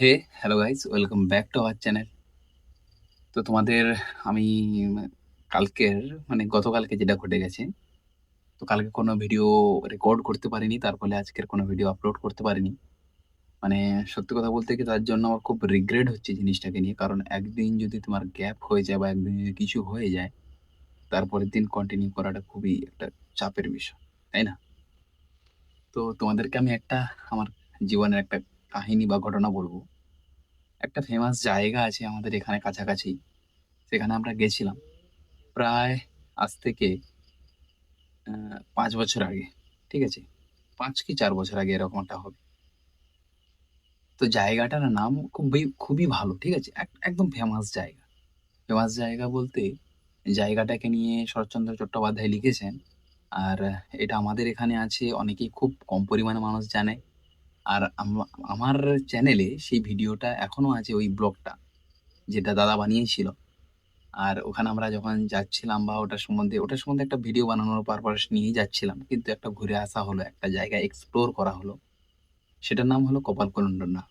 Hey, hello guys, welcome back to our channel. তো তোমাদের আমি উম কালকের গতকালকে যেটা ঘটে গেছে, তো কালকে কোনো ভিডিও রেকর্ড করতে পারিনি। তার ফলে আজকের কোনো ভিডিও আপলোড করতে পারিনি। মানে সত্যি কথা বলতে কি তার জন্য আমার খুব রিগ্রেট হচ্ছে জিনিসটাকে নিয়ে। কারণ একদিন যদি তোমার গ্যাপ হয়ে যায় বা একদিন যদি কিছু হয়ে যায়, তারপরের দিন কন্টিনিউ করাটা খুবই একটা চাপের বিষয়। তাই না? তো তোমাদেরকে আমি একটা আমার জীবনের একটা কাহিনী বা ঘটনা বলব। একটা ফেমাস জায়গা আছে আমাদের এখানে কাছাকাছি। সেখানে আমরা গেছিলাম। প্রায় আজ থেকে ৫ বছর আগে। ঠিক আছে? ৫ কি ৪ বছর আগে এরকম একটা হবে। তো জায়গাটার নাম খুবই ভালো। ঠিক আছে? একদম ফেমাস জায়গা। ফেমাস জায়গা বলতে জায়গাটাকে নিয়ে শরৎচন্দ্র চট্টোপাধ্যায় লিখেছেন। আর এটা আমাদের এখানে আছে, অনেকেই খুব কম পরিমাণে মানুষ জানে। আর আমার চ্যানেলে সেই ভিডিওটা এখনো আছে, ওই ব্লগটা যেটা দাদা বানিয়েছিল। আর ওখানে আমরা যখন যাচ্ছিলাম বা ওটার সম্বন্ধে একটা ভিডিও বানানোর পারপাস নিয়েই যাচ্ছিলাম। কিন্তু একটা ঘুরে আসা হলো, একটা জায়গা এক্সপ্লোর করা হলো। সেটার নাম হলো কপালকুণ্ডলা।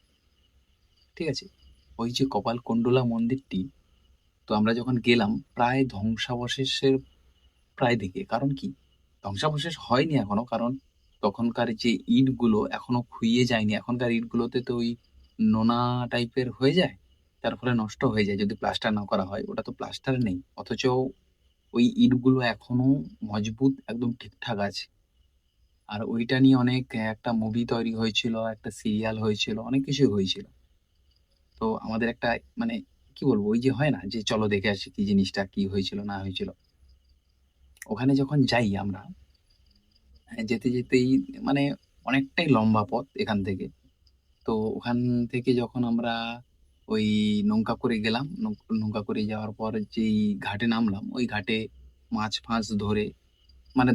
ঠিক আছে? ওই যে কপালকুণ্ডলা মন্দিরটি, তো আমরা যখন গেলাম প্রায় ধ্বংসাবশেষের প্রায় দিকে। কারণ কি? ধ্বংসাবশেষ হয়নি এখনো। কারণ তখনকার যে ইটগুলো এখনো ক্ষুইয়ে যায়নি। এখনকার ইটগুলোতে তো ওই নোনা টাইপের হয়ে যায়। তার ফলে নষ্ট হয়ে যায় যদি প্লাস্টার না করা হয়। ওটা তো প্লাস্টার নেই। অথচ ওই ইটগুলো এখনো মজবুত, একদম ঠিকঠাক আছে। আর ওইটা নিয়ে অনেক একটা মুভি তৈরি হয়েছিল, একটা সিরিয়াল হয়েছিল, অনেক কিছুই হয়েছিল। তো আমাদের একটা মানে কি বলবো? ওই যে হয় না যে চলো দেখে আসি কি জিনিসটা কি হয়েছিল না হয়েছিল। ওখানে যখন যাই আমরা, যেতে, যেতেই মানে অনেকটাই লম্বা পথ এখান থেকে। তো ওখান থেকে যখন আমরা ওই নৌকা করে গেলাম, নৌকা করে যাওয়ার পর যেই ঘাটে নামলাম, ওই ঘাটে মাছ-ফাছ ধরে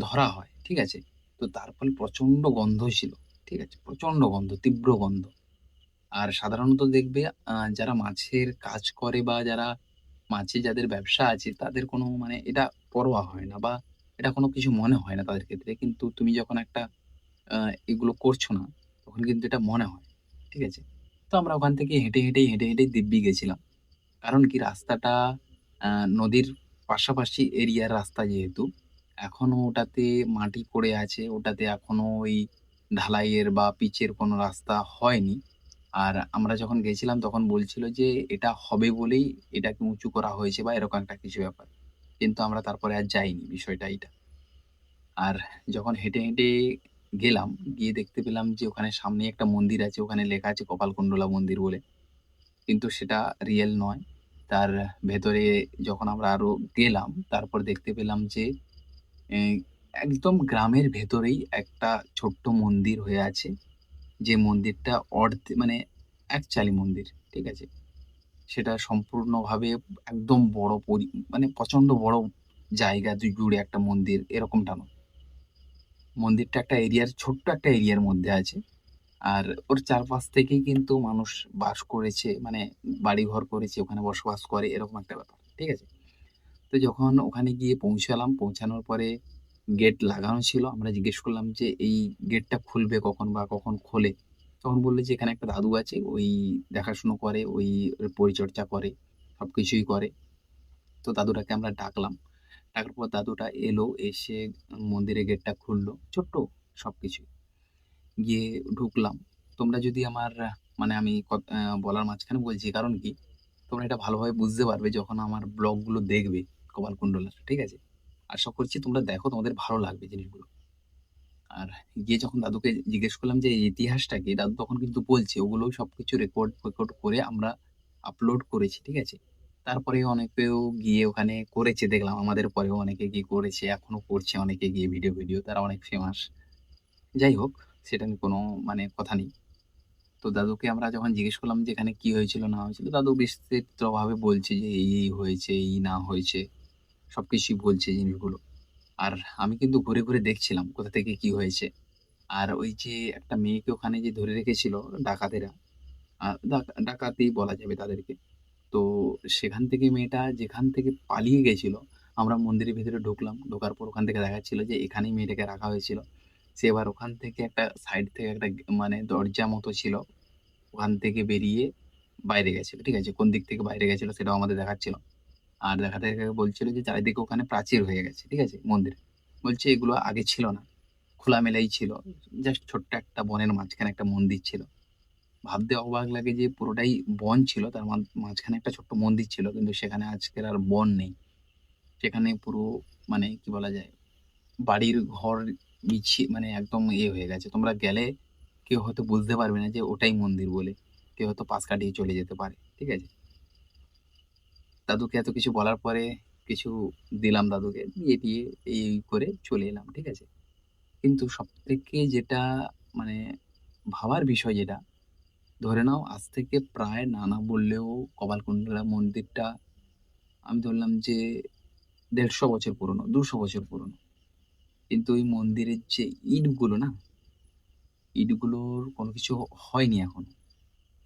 ধরা হয়। ঠিক আছে? তো তার ফলে প্রচন্ড গন্ধ ছিল। ঠিক আছে? প্রচন্ড গন্ধ, তীব্র গন্ধ। আর সাধারণত দেখবে যারা মাছের কাজ করে বা যারা যাদের ব্যবসা আছে তাদের কোনো এটা পরোয়া হয় না বা এটা কোনো কিছু মনে হয় না তাদের ক্ষেত্রে। কিন্তু তুমি যখন একটা আ এগুলো করছো না, তখন কিন্তু এটা মনে হয়। ঠিক আছে? তো আমরা ওখান থেকে হেঁটে হেঁটেই দিব্যি গেছিলাম। কারণ কি রাস্তাটা আ নদীর পাশাপাশি এরিয়ার রাস্তা যেহেতু, এখনো ওটাতে মাটি পড়ে আছে। ওটাতে এখনো ওই ঢালাইয়ের বা পিচের কোনো রাস্তা হয়নি। আর আমরা যখন গেছিলাম তখন বলছিল যে এটা হবে বলেই এটাকে উঁচু করা হয়েছে বা এরকম একটা কিছু ব্যাপার। কিন্তু আমরা তারপরে আর যাইনি, বিষয়টা এইটা। আর যখন হেঁটে গেলাম, গিয়ে দেখতে পেলাম যে ওখানে সামনেই একটা মন্দির আছে। ওখানে লেখা আছে কপালকুণ্ডলা মন্দির বলে। কিন্তু সেটা রিয়েল নয়। তার ভেতরে যখন আমরা আরো গেলাম, তারপর দেখতে পেলাম যে এ একদম গ্রামের ভেতরেই একটা ছোট্ট মন্দির হয়ে আছে। যে মন্দিরটা একচালি মন্দির। ঠিক আছে? সেটা সম্পূর্ণভাবে একদম বড় প্রচন্ড বড় জায়গা জুড়ে একটা মন্দির, এরকমটা নয়। মন্দিরটা ছোট্ট একটা এরিয়ার মধ্যে আছে। আর ওর চারপাশ থেকেই কিন্তু মানুষ বাস করেছে, বাড়িঘর করেছে, ওখানে বসবাস করে, এরকম একটা ব্যাপার। ঠিক আছে? তো যখন ওখানে গিয়ে পৌঁছালাম, পৌঁছানোর পরে গেট লাগানো ছিল। আমরা জিজ্ঞেস করলাম যে, "এই গেটটা খুলবে কখন বা কখন খোলে?" তখন বলল যে, "এখানে একটা দাদু আছে, ওই দেখাশুনো করে, ওর পরিচর্যা করে, সবকিছুই করে।" তো দাদুটাকে আমরা ডাকলাম। ডাকার পর দাদুটা এলো, এসে মন্দিরের গেটটা খুলল। ছোট্ট সবকিছুই। গিয়ে ঢুকলাম। তোমরা যদি আমার আমি বলার মাঝখানে বলছি কারণ কি, তোমরা এটা ভালোভাবে বুঝতে পারবে যখন আমার ব্লগগুলো দেখবে কপালকুণ্ডলার। ঠিক আছে? আশা করছি তোমরা দেখো, তোমাদের ভালো লাগবে জিনিসগুলো। আর গিয়ে যখন দাদুকে জিজ্ঞেস করলাম যে, "এই ইতিহাসটা কি?" দাদু তখন কিন্তু বলছে, "ওগুলো সবকিছু রেকর্ড করে আমরা আপলোড করেছি।" ঠিক আছে? তারপরে অনেকেও গিয়ে ওখানে করেছে দেখলাম। আমাদের পরেও অনেকে গিয়ে করেছে। এখনো করছে অনেকে গিয়ে ভিডিও। তারা অনেক ফেমাস। যাই হোক, সেটা নিয়ে কোনো কথা নেই। তো দাদুকে আমরা যখন জিজ্ঞেস করলাম যে, "এখানে কি হয়েছিল না হয়েছিল?" দাদু বিস্তারিতভাবে বলছে যে, "এই হয়েছে, এই না হয়েছে।" সবকিছুই বলছে জিনিসগুলো। আর আমি কিন্তু ঘুরে দেখছিলাম কোথা থেকে কি হয়েছে। আর ওই যে একটা মেয়েকে ওখানে যে ধরে রেখেছিল ডাকাতেরা, ডাকাতই বলা যাবে তাদেরকে। তো সেখান থেকে মেয়েটা যেখান থেকে পালিয়ে গেছিল, আমরা মন্দিরের ভেতরে ঢুকলাম। ঢোকার পর ওখান থেকে দেখাচ্ছিল যে এখানেই মেয়েটাকে রাখা হয়েছিল। সে এবার ওখান থেকে একটা সাইড থেকে একটা দরজা মতো ছিল। ওখান থেকে বেরিয়ে বাইরে গেছিল। ঠিক আছে? কোন দিক থেকে বাইরে গেছিল সেটাও আমাদের দেখাচ্ছিল। আর দেখাতে, দেখাতে বলছিল যে চারিদিকে ওখানে প্রাচীর হয়ে গেছে। ঠিক আছে? মন্দির। বলছে এগুলো আগে ছিল না। খোলামেলাই ছিল। জাস্ট ছোট্ট একটা বনের মাঝখানে একটা মন্দির ছিল। ভাবতে অবাক লাগে যে পুরোটাই বন ছিল। তার মাঝখানে একটা ছোট্ট মন্দির ছিল। কিন্তু সেখানে আজকের আর বন নেই। সেখানে পুরো মানে কি বলা যায়? বাড়ির ঘর মানে একদম হয়ে গেছে। তোমরা গেলে কেউ হয়তো বুঝতে পারবে না যে ওটাই মন্দির বলে। কেউ হয়তো পাশ কাটিয়ে চলে যেতে পারে। ঠিক আছে? দাদুকে এত কিছু বলার পরে কিছু দিলাম দাদুকে। দিয়ে এই করে চলে এলাম। ঠিক আছে? কিন্তু সবথেকে যেটা মানে ভাবার বিষয় যেটা, ধরে নাও আজ থেকে প্রায় না বললেও কপালকুণ্ডলা মন্দিরটা আমি ধরলাম যে ১৫০ বছর পুরনো, ২০০ বছর পুরনো। কিন্তু ওই মন্দিরের যে ইটগুলো না, ইটগুলোর কোনো কিছু হয়নি এখনো।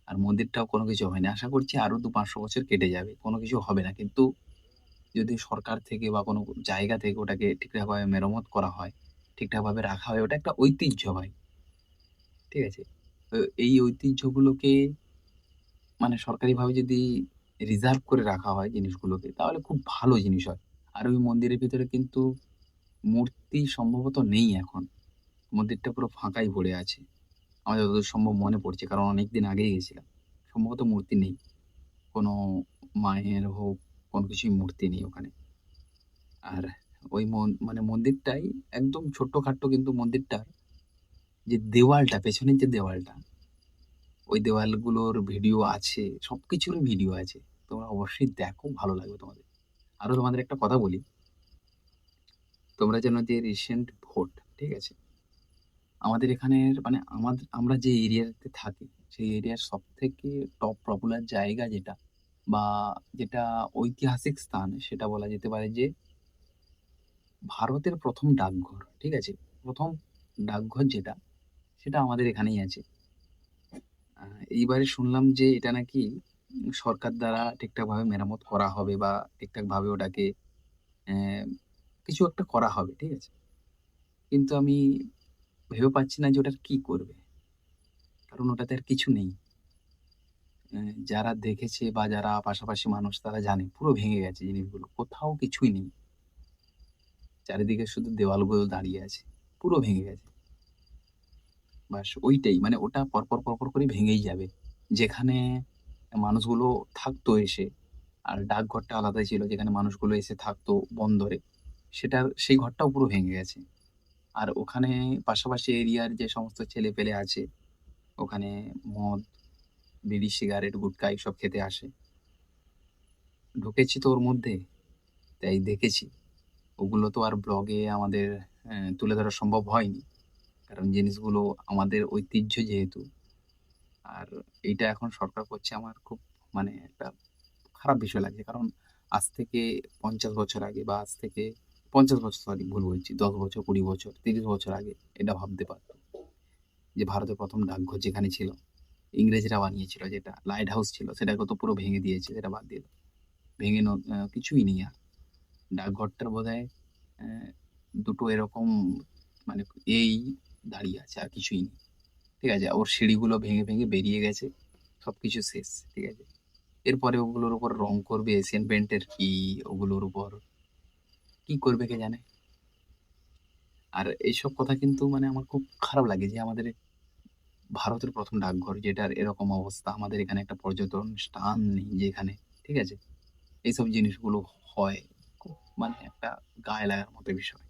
আর মন্দিরটাও কোনো কিছু হয়নি। আশা করছি আরো ২-৫০০ বছর কেটে যাবে। কোনো কিছু হবে না। কিন্তু যদি সরকার থেকে বা কোনো জায়গা থেকে ওটাকে ঠিকঠাকভাবে মেরামত করা হয়, ঠিকঠাকভাবে রাখা হয়, ওটা একটা ঐতিহ্য ভাই। ঠিক আছে? তো এই ঐতিহ্যগুলোকে মানে সরকারিভাবে যদি রিজার্ভ করে রাখা হয় জিনিসগুলোকে, তাহলে খুব ভালো জিনিস হয়। আর ওই মন্দিরের ভিতরে কিন্তু মূর্তি সম্ভবত নেই এখন। মন্দিরটা পুরো ফাঁকাই পড়ে আছে। আমার যতদূর সম্ভব মনে পড়ছে, কারণ অনেকদিন আগেই গেছিলাম। সম্ভবত মূর্তি নেই। কোনো মায়ের হোক, কোনো কিছুই মূর্তি নেই ওখানে। আর ওই মানে মন্দিরটাই একদম ছোট্টখাট্ট, কিন্তু মন্দিরটার যে দেওয়ালটা, পেছনের যে দেওয়ালটা, ওই দেওয়ালগুলোর ভিডিও আছে, সবকিছুরই ভিডিও আছে। তোমরা অবশ্যই দেখো, ভালো লাগবে তোমাদের। আরো তোমাদের একটা কথা বলি, তোমরা জানো যে রিসেন্ট ভোট, ঠিক আছে? আমাদের এখানের মানে আমরা যে এরিয়াতে থাকি, সেই এরিয়ার সবথেকে টপ পপুলার জায়গা যেটা বা যেটা ঐতিহাসিক স্থান, সেটা বলা যেতে পারে যে ভারতের ১ম ডাকঘর, ঠিক আছে? ১ম ডাকঘর যেটা, সেটা আমাদের এখানেই আছে। আ এইবারে শুনলাম যে এটা নাকি সরকার দ্বারা ঠিকঠাকভাবে মেরামত করা হবে বা ঠিকঠাকভাবে ওটাকে অ্যা কিছু একটা করা হবে, ঠিক আছে? কিন্তু আমি ভেবে পাচ্ছি না যে ওটার কি করবে? কারণ ওটাতে আর কিছু নেই। যারা দেখেছে বা যারা পাশাপাশি মানুষ তারা জানে পুরো ভেঙে গেছে জিনিসগুলো। কোথাও কিছুই নেই। চারিদিকে শুধু দেওয়ালগুলো দাঁড়িয়ে আছে। পুরো ভেঙে গেছে। বাস ওইটাই মানে ওটা পরপর করে ভেঙেই যাবে। যেখানে মানুষগুলো থাকতো এসে, আর ডাকঘরটা আলাদাই ছিল যেখানে মানুষগুলো এসে থাকতো বন্দরে, সেই ঘরটাও পুরো ভেঙে গেছে। আর ওখানে পাশাপাশি এরিয়ার যে সমস্ত ছেলেপেলে আছে, ওখানে মদ, বিড়ি, সিগারেট, গুটখা এসব খেতে আসে। ঢুকেছি তো ওর মধ্যে, তাই দেখেছি। ওগুলো তো আর ব্লগে আমাদের তুলে ধরা সম্ভব হয়নি। কারণ জিনিসগুলো আমাদের ঐতিহ্য যেহেতু। আর এইটা এখন সরকার করছে, আমার খুব মানে একটা খারাপ বিষয় লাগছে। কারণ আজ থেকে ৫০ বছর আগে বা আজ থেকে ৫০ বছর, সরি ভুল বলছি। ১০ বছর, ২০ বছর, ৩০ বছর আগে এটা ভাবতে পারত যে ভারতের ১ম ডাকঘর যেখানে ছিল, ইংরেজরা বানিয়েছিল, যেটা লাইট হাউস ছিল, সেটাকে তো পুরো ভেঙে দিয়েছে, সেটা বাদ দিয়ে দাও। ভেঙে কিছুই নেই আর। ডাকঘরটার বোধহয় অ্যা ২ টো এরকম মানে এই দাঁড়িয়ে আছে, আর কিছুই নেই। ঠিক আছে? ওর সিঁড়িগুলো ভেঙে বেরিয়ে গেছে। সবকিছু শেষ। ঠিক আছে? এরপরে ওগুলোর উপর রং করবে এশিয়ান পেইন্টের কি, ওগুলোর উপর কি করবে কে জানে? আর এইসব কথা কিন্তু মানে আমার খুব খারাপ লাগে যে আমাদের ভারতের ১ম ডাকঘর যেটার এরকম অবস্থা। আমাদের এখানে একটা পর্যটন স্থান নেই যেখানে, ঠিক আছে? এইসব জিনিসগুলো হয়। খুব মানে একটা গায়ে লাগার মতো বিষয়।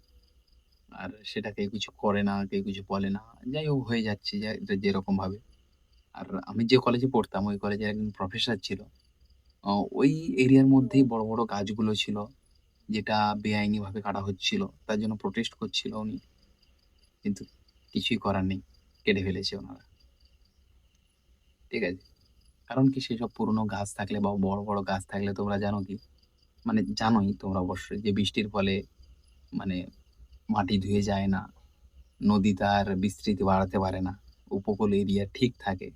আর সেটা কেউ কিছু করে না, কেউ কিছু বলে না। যাই হোক হয়ে যাচ্ছে যে যেরকমভাবে। আর আমি যে কলেজে পড়তাম, ওই কলেজের একজন প্রফেসর ছিল। অ ওই এরিয়ার মধ্যেই বড় গাছগুলো ছিল, যেটা বেআইনিভাবে কাটা হচ্ছিল। তার জন্য প্রোটেস্ট করছিল উনি। কিন্তু কিছুই করার নেই। কেটে ফেলেছে ওনারা। ঠিক আছে? কারণ কি, সেসব পুরনো গাছ থাকলে বা বড় গাছ থাকলে তোমরা জানো কি? মানে জানোই তোমরা অবশ্যই যে বৃষ্টির ফলে মানে মাটি ধুয়ে যায় না। নদী তার বিস্তৃতি বাড়াতে পারে না। উপকূল এরিয়া ঠিক থাকে।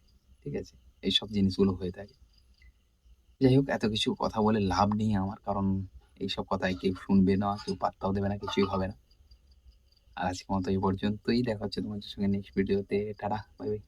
ঠিক আছে? এইসব জিনিসগুলো হয়ে থাকে। যাই হোক, এত কিছু কথা বলে লাভ নেই আমার। কারণ এইসব কথায় কেউ শুনবে না, কেউ পাত্তাও দেবে না, কিছুই হবে না। আর আজকের মতো এই পর্যন্তই। দেখা হচ্ছে তোমাদের সঙ্গে নেক্সট ভিডিওতে। Tata, bye bye.